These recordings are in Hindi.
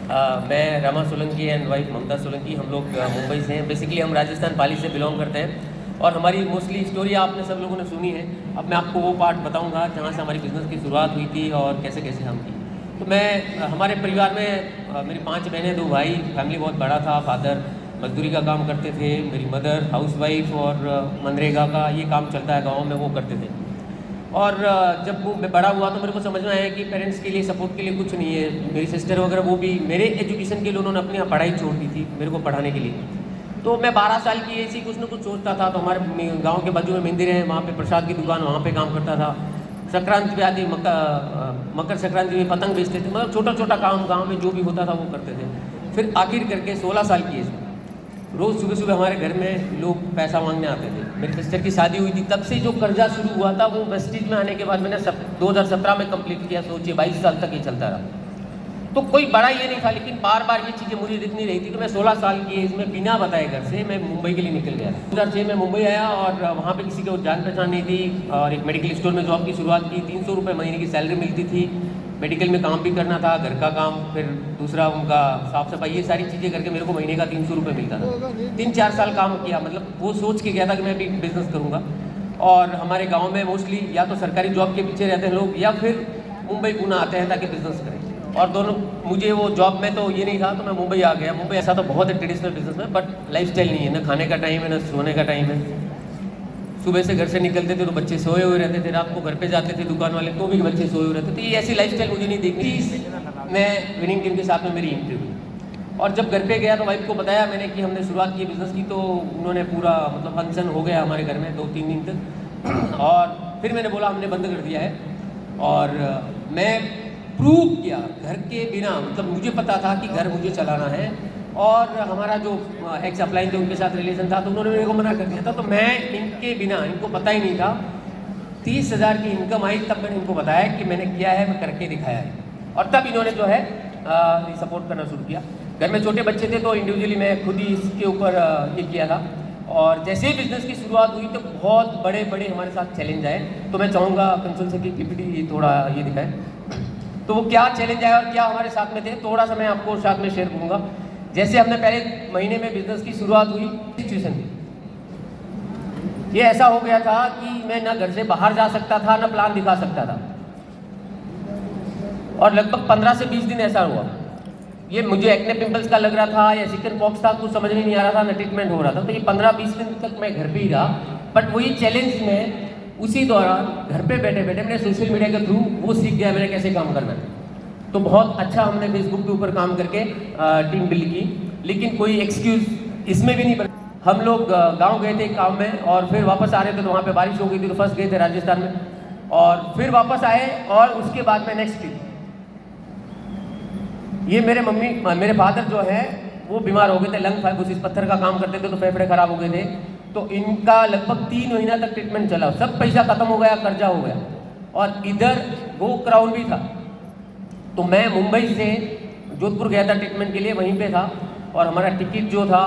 मैं रमा सोलंकी एंड वाइफ ममता सोलंकी, हम लोग मुंबई से हैं। बेसिकली हम राजस्थान पाली से बिलोंग करते हैं और हमारी मोस्टली स्टोरी आपने सब लोगों ने सुनी है। अब मैं आपको वो पार्ट बताऊंगा जहाँ से हमारी बिज़नेस की शुरुआत हुई थी और कैसे कैसे हम की। तो मैं हमारे परिवार में मेरी 5 बहनें 2 भाई, फैमिली बहुत बड़ा था। फादर मजदूरी का काम करते थे, मेरी मदर हाउसवाइफ और मनरेगा का ये काम चलता है गाँव में, वो करते थे। और जब वो मैं बड़ा हुआ तो मेरे को समझ में आया कि पेरेंट्स के लिए सपोर्ट के लिए कुछ नहीं है। मेरी सिस्टर वगैरह वो भी मेरे एजुकेशन के लिए उन्होंने अपनी पढ़ाई छोड़ दी थी मेरे को पढ़ाने के लिए। तो मैं 12 साल की ऐसी कुछ ना कुछ सोचता था। तो हमारे गांव के बाजू में मंदिर है, वहाँ पे प्रसाद की दुकान, वहाँ पे काम करता था। संक्रांति पे आती मकर संक्रांति में पतंग बेचते थे। मतलब छोटा छोटा काम गाँव में जो भी होता था वो करते थे। फिर आखिर करके 16 साल की एज में रोज़ सुबह सुबह हमारे घर में लोग पैसा मांगने आते थे। मेरी सिस्टर की शादी हुई थी, तब से जो कर्जा शुरू हुआ था वो वेस्टिज में आने के बाद मैंने 2017 में कंप्लीट किया। सोचिए 22 साल तक ये चलता रहा। तो कोई बड़ा ये नहीं था, लेकिन बार बार ये चीज़ें मुझे दिख नहीं रही थी। तो मैं 16 साल की एज में बिना बताए घर से मैं मुंबई के लिए निकल गया। 2006 में मुंबई आया और वहाँ पे किसी को जान पहचान नहीं थी और एक मेडिकल स्टोर में जॉब की शुरुआत की। 300 रुपये महीने की सैलरी मिलती थी। मेडिकल में काम भी करना था, घर का काम, फिर दूसरा उनका साफ सफाई, ये सारी चीज़ें करके मेरे को महीने का 300 रुपये मिलता था। 3-4 साल काम किया। मतलब वो सोच के गया था कि मैं भी बिज़नेस करूँगा। और हमारे गांव में मोस्टली या तो सरकारी जॉब के पीछे रहते हैं लोग या फिर मुंबई पुणे आते हैं ताकि बिज़नेस करें। और दोनों, मुझे वो जॉब में तो ये नहीं था तो मैं मुंबई आ गया। मुंबई ऐसा तो बहुत है ट्रेडिशनल बिजनेस में, बट लाइफस्टाइल नहीं है। ना खाने का टाइम है, ना सोने का टाइम है। सुबह से घर से निकलते थे तो बच्चे सोए हुए रहते थे, रात को घर पे जाते थे दुकान वाले तो भी बच्चे सोए हुए रहते थे। ये ऐसी लाइफस्टाइल मुझे नहीं देखनी। मैं विनिंग टीम के साथ में मेरी एंट्री हुई और जब घर पे गया तो वाइफ को बताया मैंने कि हमने शुरुआत की बिज़नेस की। तो उन्होंने पूरा मतलब फंक्शन हो गया हमारे घर में 2-3 दिन तक। और फिर मैंने बोला हमने बंद कर दिया है। और मैं प्रूव किया घर के बिना, मतलब मुझे पता था कि घर मुझे चलाना है। और हमारा जो एक्स अप्लाइन थे उनके साथ रिलेशन था तो उन्होंने मेरे को मना कर दिया था। तो मैं इनके बिना, इनको पता ही नहीं था, 30,000 की इनकम आई तब मैंने इनको बताया कि मैंने किया है, मैं करके दिखाया है। और तब इन्होंने जो है सपोर्ट करना शुरू किया। घर में छोटे बच्चे थे तो इंडिविजुअली मैं खुद ही इसके ऊपर ये किया था। और जैसे ही बिज़नेस की शुरुआत हुई तो बहुत बड़े बड़े हमारे साथ चैलेंज आए। तो मैं चाहूँगा कंसोल से कि पीपीटी थोड़ा ये दिखाए। तो वो क्या चैलेंज आया और क्या हमारे साथ में थे, थोड़ा सा मैं आपको साथ में शेयर करूँगा। जैसे हमने पहले महीने में बिजनेस की शुरुआत हुई, सिचुएशन थी ये ऐसा हो गया था कि मैं ना घर से बाहर जा सकता था, ना प्लान दिखा सकता था। और लगभग 15 से 20 दिन ऐसा हुआ। ये मुझे एक्ने पिंपल्स का लग रहा था या चिकन पॉक्स था, कुछ समझ में नहीं आ रहा था, ना ट्रीटमेंट हो रहा था। तो ये 15-20 दिन तक मैं घर पे ही रहा। बट वही चैलेंज में उसी दौरान घर पे बैठे बैठे मैंने सोशल मीडिया के थ्रू वो सीख गया मैंने कैसे काम करना है। तो बहुत अच्छा हमने फेसबुक के ऊपर काम करके टीम बिल्ड की। लेकिन कोई एक्सक्यूज इसमें भी नहीं बना। हम लोग गांव गए थे काम में और फिर वापस आ रहे थे तो वहाँ पे बारिश हो गई थी तो फंस गए थे राजस्थान में। और फिर वापस आए और उसके बाद में नेक्स्ट ट्रिप, ये मेरे फादर जो है वो बीमार हो गए थे, लंग फाइब्रोसिस, पत्थर का काम करते थे तो फेफड़े खराब हो गए थे। तो इनका लगभग 3 महीना तक ट्रीटमेंट चला, सब पैसा खत्म हो गया, कर्जा हो गया। और इधर वो क्राउन भी था। तो मैं मुंबई से जोधपुर गया था ट्रीटमेंट के लिए, वहीं पे था। और हमारा टिकट जो था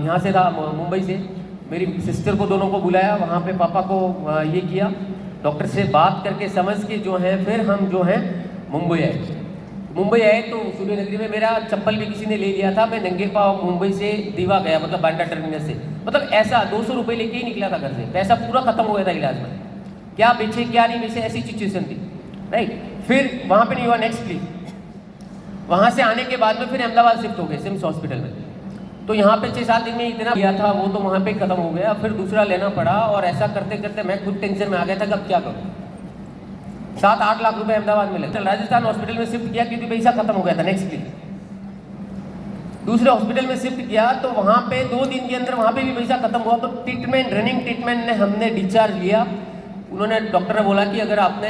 यहाँ से था मुंबई से। मेरी सिस्टर को दोनों को बुलाया, वहाँ पे पापा को ये किया, डॉक्टर से बात करके समझ के जो है फिर हम जो है मुंबई आए। तो सूर्य नगरी में मेरा चप्पल भी किसी ने ले लिया था। मैं नंगे पाँव मुंबई से दीवा गया, मतलब बांद्रा टर्मिनस से। मतलब ऐसा 200 रुपये लेके ही निकला था घर से, पैसा पूरा खत्म हो गया था इलाज में। क्या बेचे क्या नहीं बेचे ऐसी सिचुएशन थी, राइट। फिर वहाँ पे नहीं हुआ, नेक्स्ट प्लीज। वहाँ से आने के बाद में फिर अहमदाबाद शिफ्ट हो गए सिम्स हॉस्पिटल में। तो यहाँ पे 6-7 दिन में इतना लिया था वो तो वहाँ पे खत्म हो गया। फिर दूसरा लेना पड़ा और ऐसा करते करते मैं खुद टेंशन में आ गया था कब क्या करूँ। 7-8 लाख रुपए अहमदाबाद में लगे। राजस्थान हॉस्पिटल में शिफ्ट किया क्योंकि पैसा खत्म हो गया था, नेक्स्ट प्लीज। दूसरे हॉस्पिटल में शिफ्ट किया तो वहाँ पे 2 दिन के अंदर वहाँ पे भी पैसा खत्म हुआ। तो ट्रीटमेंट, रनिंग ट्रीटमेंट ने हमने डिस्चार्ज लिया। उन्होंने, डॉक्टर ने बोला कि अगर आपने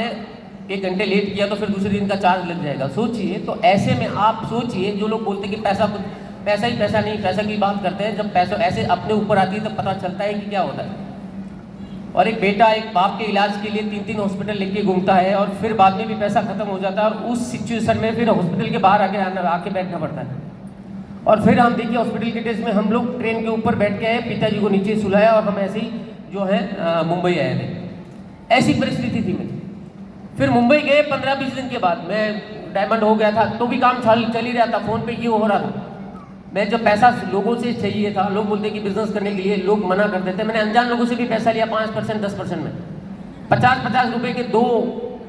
1 घंटे लेट किया तो फिर दूसरे दिन का चार्ज लग जाएगा। सोचिए, तो ऐसे में आप सोचिए, जो लोग बोलते हैं कि पैसा ही पैसा नहीं, पैसा की बात करते हैं, जब पैसा ऐसे अपने ऊपर आती है तब पता चलता है कि क्या होता है। और एक बेटा एक बाप के इलाज के लिए 3-3 हॉस्पिटल लेके घूमता है और फिर बाद में भी पैसा खत्म हो जाता है। और उस सिचुएशन में फिर हॉस्पिटल के बाहर आके बैठना पड़ता है। और फिर हम देखिए हॉस्पिटल के डेज में हम लोग ट्रेन के ऊपर बैठ के आए, पिताजी को नीचे सुलाया और हम ऐसे ही जो है मुंबई आए थे। ऐसी परिस्थिति थी मेरी। फिर मुंबई गए 15-20 दिन के बाद मैं डायमंड हो गया था तो भी काम चल ही रहा था, फ़ोन पे ये हो रहा था। मैं जब पैसा लोगों से चाहिए था, लोग बोलते कि बिजनेस करने के लिए, लोग मना कर देते, मैंने अनजान लोगों से भी पैसा लिया 5% 10% में। 50-50 रुपये के 2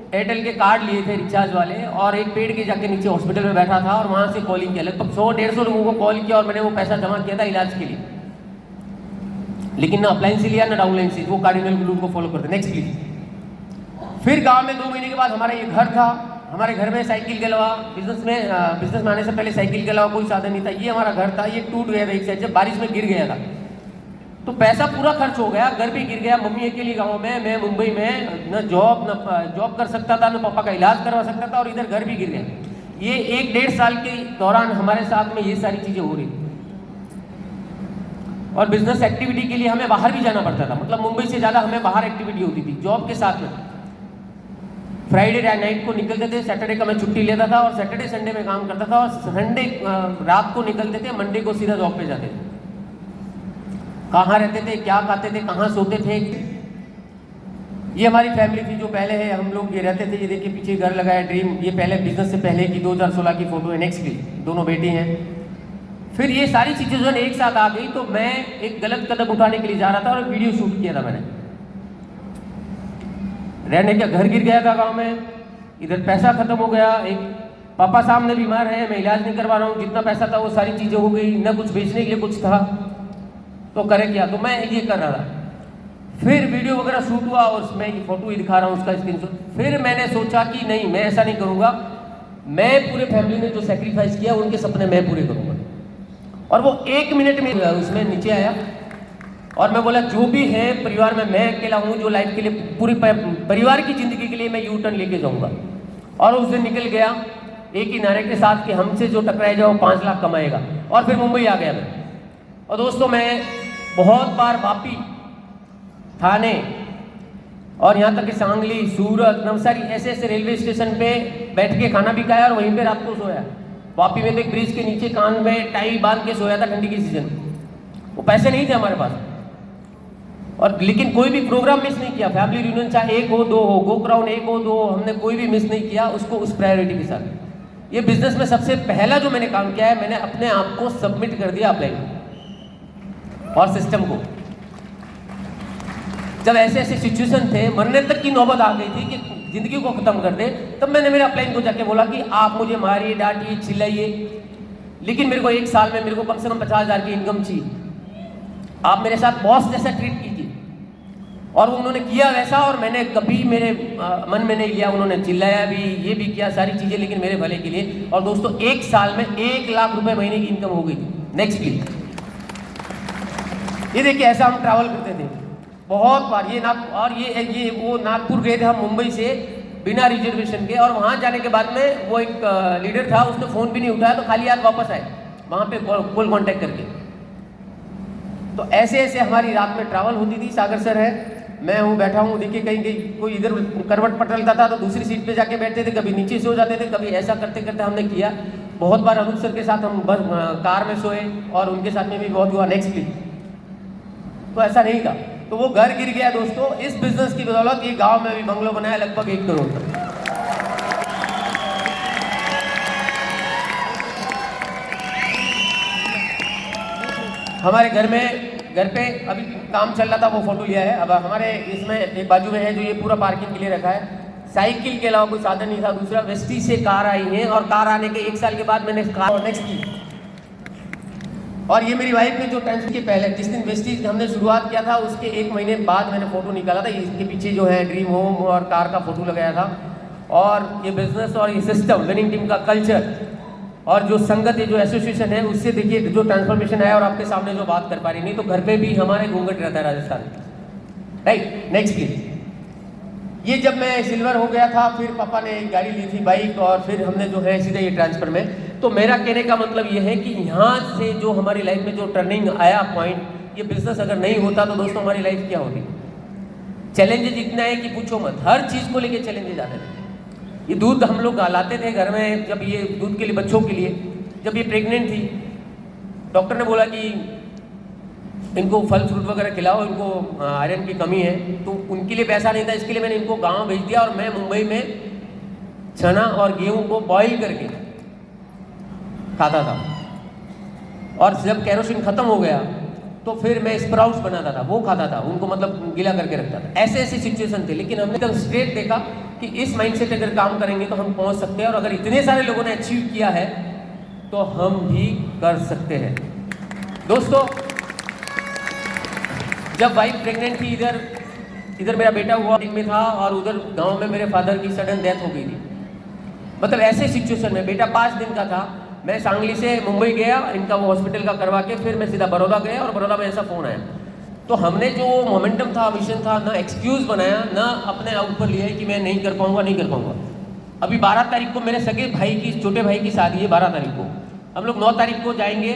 एयरटेल के कार्ड लिए थे रिचार्ज वाले, और एक पेड़ के जाके नीचे हॉस्पिटल में बैठा था और वहाँ से कॉलिंग किया, लगभग 100-150 लोगों को कॉल किया और मैंने वो पैसा जमा किया था इलाज के लिए। लेकिन ना अपलाइन से लिया ना डाउनलाइन से, वो कार्डिनल रूल को फॉलो करते। Next please. फिर गाँव में 2 महीने के बाद हमारा ये घर था। हमारे घर में साइकिल के अलावा बिजनेस में आने से पहले साइकिल के अलावा कोई साधन नहीं था। ये हमारा घर था, ये टूट गया था एक साइड, जब बारिश में गिर गया था तो पैसा पूरा खर्च हो गया, घर भी गिर गया। मम्मी अकेली गाँव में, मैं मुंबई में, न जॉब कर सकता था, न पापा का इलाज करवा सकता था, और इधर घर भी गिर गया। ये 1-1.5 साल के दौरान हमारे साथ में ये सारी चीज़ें हो रही थी। और बिजनेस एक्टिविटी के लिए हमें बाहर भी जाना पड़ता था, मतलब मुंबई से ज़्यादा हमें बाहर एक्टिविटी होती थी जॉब के साथ में। फ्राइडे नाइट को निकलते थे, सैटरडे का मैं छुट्टी लेता था और सैटरडे संडे में काम करता था, और संडे रात को निकलते थे, मंडे को सीधा जॉब पे जाते थे। कहाँ रहते थे, क्या खाते थे, कहाँ सोते थे, ये हमारी फैमिली थी जो पहले है हम लोग ये रहते थे। ये देखिए पीछे घर लगाया ड्रीम, ये पहले बिजनेस से पहले की 2016 की फोटो है। नेक्स्ट की, दोनों बेटी हैं। फिर ये सारी चीज़ें जो है एक साथ आ गई, तो मैं एक गलत कदम उठाने के लिए जा रहा था और वीडियो शूट किया था मैंने। रहने का घर गिर गया था गांव में, इधर पैसा खत्म हो गया, एक पापा सामने बीमार है, मैं इलाज नहीं करवा रहा हूँ, जितना पैसा था वो सारी चीज़ें हो गई, न कुछ बेचने के लिए कुछ था, तो करें क्या। तो मैं ये कर रहा था। फिर वीडियो वगैरह शूट हुआ और उसमें ये फोटो ही दिखा रहा हूँ उसका स्क्रीनशॉट। फिर मैंने सोचा कि नहीं, मैं ऐसा नहीं करूँगा, मैं पूरे फैमिली ने जो सेक्रीफाइस किया उनके सपने मैं पूरे करूँगा। और वो 1 मिनट में उसमें नीचे आया और मैं बोला जो भी है परिवार में, मैं अकेला हूँ जो लाइफ के लिए, पूरी परिवार की ज़िंदगी के लिए मैं यू टर्न लेके जाऊँगा। और उस दिन निकल गया एक ही नारे के साथ कि हमसे जो टकराए जाओ 5 लाख कमाएगा। और फिर मुंबई आ गया मैं। और दोस्तों मैं बहुत बार वापी, थाने और यहाँ तक कि सांगली, सूरत, नवसारी ऐसे रेलवे स्टेशन पे बैठ के खाना भी खाया और वहीं पे रात को सोया। वापी में तो एक ब्रिज के नीचे कान में टाई बांध के सोया था ठंडी की सीजन। वो पैसे नहीं थे हमारे पास, और लेकिन कोई भी प्रोग्राम मिस नहीं किया। फैमिली रियूनियन चाहे 1 हो 2 हो, गो क्राउन 1 हो 2 हो, हमने कोई भी मिस नहीं किया उसको, उस प्रायोरिटी के साथ। ये बिजनेस में सबसे पहला जो मैंने काम किया है, मैंने अपने आप को सबमिट कर दिया अपलाइन और सिस्टम को। जब ऐसे सिचुएशन थे, मरने तक की नौबत आ गई थी कि जिंदगी को खत्म कर दे, तब मैंने मेरे अपलाइन को जाके बोला कि आप मुझे मारिए, डांटिए, चिल्लाइए, लेकिन मेरे को 1 साल में मेरे को कम से कम 50,000 की इनकम चाहिए। आप मेरे साथ बॉस जैसा ट्रीट कीजिए। और उन्होंने किया वैसा, और मैंने कभी मेरे मन में नहीं लिया। उन्होंने चिल्लाया भी, ये भी किया, सारी चीज़ें, लेकिन मेरे भले के लिए। और दोस्तों 1 साल में 1 लाख रुपए महीने की इनकम हो गई थी। Next please. ये देखिए ऐसा हम ट्रैवल करते थे बहुत बार। ये वो नागपुर गए थे हम मुंबई से बिना रिजर्वेशन के, और वहाँ जाने के बाद में वो एक लीडर था, उसने फ़ोन भी नहीं उठाया, तो खाली हाथ वापस आए वहाँ पे कॉल कॉन्टैक्ट करके। तो ऐसे ऐसे हमारी रात में ट्रैवल होती थी। सागर सर है, मैं हूँ, बैठा हूँ, देखिए कहीं कोई इधर करवट पटलता था तो दूसरी सीट पे जाके बैठते थे, कभी नीचे सो जाते थे, कभी ऐसा करते करते हमने किया। बहुत बार अनुज सर के साथ हम कार में सोए और उनके साथ में भी बहुत हुआ। Next please. तो ऐसा नहीं था, तो वो घर गिर गया दोस्तों। इस बिजनेस की बदौलत ये गांव में भी बंगलो बनाया लगभग 1 करोड़ तक। हमारे घर पे अभी काम चल रहा था, वो फोटो लिया है। अब हमारे इसमें एक बाजू में है जो ये पूरा पार्किंग के लिए रखा है। साइकिल के अलावा कोई साधन नहीं था। दूसरा, वेस्टी से कार आई है, और कार आने के 1 साल के बाद मैंने कार नेक्स्ट की। और ये मेरी वाइफ ने जो ट्रांसफर के पहले, जिस दिन वेस्टीज हमने शुरुआत किया था उसके 1 महीने बाद मैंने फोटो निकाला था। इसके पीछे जो है ड्रीम होम और कार का फोटो लगाया था। और ये बिजनेस और ये सिस्टम, विनिंग टीम का कल्चर और जो संगत है, जो एसोसिएशन है, उससे देखिए जो ट्रांसफॉर्मेशन आया। और आपके सामने जो बात कर पा रही, नहीं तो घर पे भी हमारे घूंघट रहता है राजस्थान में। Right, next please. ये जब मैं सिल्वर हो गया था, फिर पापा ने एक गाड़ी ली थी, बाइक, और फिर हमने जो है सीधे ये ट्रांसफर में। तो मेरा कहने का मतलब ये है कि यहाँ से जो हमारी लाइफ में जो टर्निंग आया पॉइंट, ये बिजनेस अगर नहीं होता तो दोस्तों हमारी लाइफ क्या होती। चैलेंजेस इतना है कि पूछो मत, हर चीज़ को लेके चैलेंजेस आते थे। ये दूध हम लोग लाते थे घर में, जब ये दूध के लिए, बच्चों के लिए, जब ये प्रेग्नेंट थी, डॉक्टर ने बोला कि इनको फल फ्रूट वगैरह खिलाओ, इनको आयरन की कमी है। तो उनके लिए पैसा नहीं था, इसके लिए मैंने इनको गांव भेज दिया और मैं मुंबई में चना और गेहूं को बॉईल करके खाता था, और जब केरोसिन खत्म हो गया तो फिर मैं स्प्राउट्स बनाता था, वो खाता था, उनको मतलब गीला करके रखता था। ऐसे ऐसे सिचुएशन थे, लेकिन हमने एकदम स्ट्रेट देखा कि इस माइंडसेट अगर काम करेंगे तो हम पहुंच सकते हैं, और अगर इतने सारे लोगों ने अचीव किया है तो हम भी कर सकते हैं। दोस्तों, जब वाइफ प्रेग्नेंट थी, इधर मेरा बेटा हुआ में था, और उधर गांव में मेरे फादर की सडन डेथ हो गई थी। मतलब ऐसे सिचुएशन में बेटा 5 दिन का था, मैं सांगली से मुंबई गया, इनका वो हॉस्पिटल का करवा के फिर मैं सीधा बड़ौदा गया, और बड़ौदा में ऐसा फ़ोन आया। तो हमने जो मोमेंटम था, विजन था, ना एक्सक्यूज़ बनाया, ना अपने ऊपर लिया है कि मैं नहीं कर पाऊँगा। अभी 12 तारीख को मेरे सगे भाई की, छोटे भाई की शादी है। 12 तारीख को हम लोग 9 तारीख को जाएंगे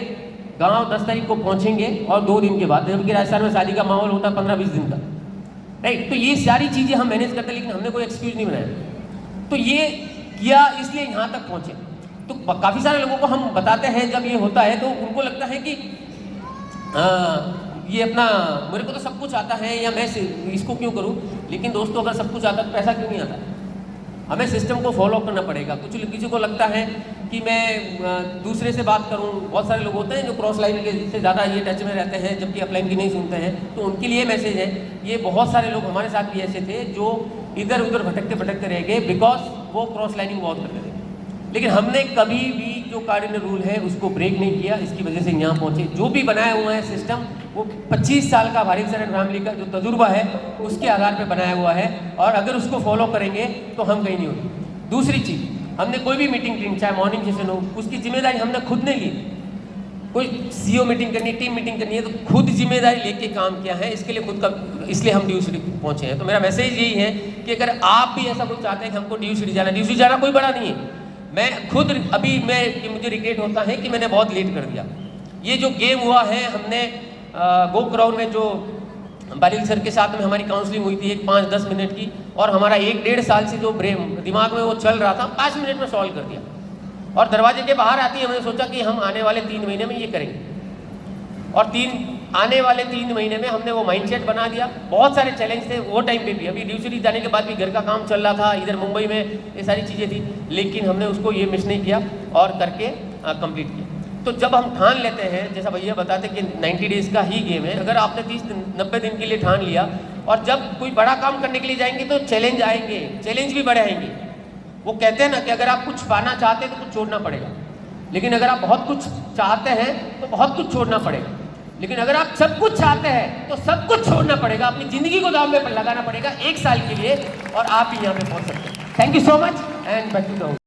गाँव, 10 तारीख को पहुँचेंगे, और 2 दिन के बाद, जबकि राजस्थान में शादी का माहौल होता है 15-20 दिन का, राइट। तो ये सारी चीज़ें हम मैनेज करते हैं, लेकिन हमने कोई एक्सक्यूज़ नहीं बनाया। तो ये किया, इसलिए यहाँ तक पहुँचे। तो काफ़ी सारे लोगों को हम बताते हैं, जब ये होता है तो उनको लगता है कि ये अपना, मेरे को तो सब कुछ आता है, या मैं इसको क्यों करूं। लेकिन दोस्तों, अगर सब कुछ आता तो पैसा क्यों नहीं आता? हमें सिस्टम को फॉलो करना पड़ेगा। किसी को लगता है कि मैं दूसरे से बात करूं, बहुत सारे लोग होते हैं जो क्रॉस लाइन के से ज़्यादा ये टच में रहते हैं, जबकि अपलाइन की नहीं सुनते हैं। तो उनके लिए मैसेज है, ये बहुत सारे लोग हमारे साथ भी ऐसे थे जो इधर उधर भटकते रह गए, बिकॉज वो क्रॉस लाइनिंग बहुत करते थे। लेकिन हमने कभी भी जो कार्डिनल रूल है उसको ब्रेक नहीं किया, इसकी वजह से यहाँ पहुँचे। जो भी बनाया हुआ है सिस्टम, वो 25 साल का भारत सरकार फैमिली का जो तजुर्बा है उसके आधार पर बनाया हुआ है, और अगर उसको फॉलो करेंगे तो हम कहीं नहीं होंगे। दूसरी चीज़, हमने कोई भी मीटिंग की, चाहे मॉर्निंग सेशन हो, उसकी जिम्मेदारी हमने खुद ने ली। कोई सीईओ मीटिंग करनी है, टीम मीटिंग करनी है, तो खुद जिम्मेदारी लेके काम किया है। इसके लिए खुद का, इसलिए हम ड्यू सिटी पहुँचे हैं। तो मेरा मैसेज यही है कि अगर आप भी ऐसा कुछ चाहते हैं कि हमको ड्यू सिटी जाना कोई बड़ा नहीं है। मैं खुद अभी मुझे रिग्रेट होता है कि मैंने बहुत लेट कर दिया। ये जो गेम हुआ है, हमने गो क्राउन में जो बालिल सर के साथ में हमारी काउंसलिंग हुई थी, एक 5-10 मिनट की, और हमारा 1-1.5 साल से जो ब्रेन दिमाग में वो चल रहा था, 5 मिनट में सॉल्व कर दिया। और दरवाजे के बाहर आती है, हमने सोचा कि हम आने वाले 3 महीने में ये करेंगे, और आने वाले 3 महीने में हमने वो माइंडसेट बना दिया। बहुत सारे चैलेंज थे वो टाइम पे भी, अभी ड्यू सिटी जाने के बाद भी घर का काम चल रहा था, इधर मुंबई में ये सारी चीज़ें थी, लेकिन हमने उसको ये मिस नहीं किया और करके कंप्लीट किया। तो जब हम ठान लेते हैं, जैसा भैया बताते कि 90 डेज़ का ही गेम है, अगर आपने 30-90 दिन के लिए ठान लिया, और जब कोई बड़ा काम करने के लिए जाएंगे तो चैलेंज आएंगे, चैलेंज भी बड़े आएंगे। वो कहते हैं ना कि अगर आप कुछ पाना चाहते हैं तो कुछ छोड़ना पड़ेगा, लेकिन अगर आप बहुत कुछ चाहते हैं तो बहुत कुछ छोड़ना पड़ेगा। लेकिन अगर आप सब कुछ चाहते हैं तो सब कुछ छोड़ना पड़ेगा, अपनी ज़िंदगी को दांव में लगाना पड़ेगा 1 साल के लिए, और आप ही यहाँ पे पहुँच सकते हैं। Thank you so much, and back to the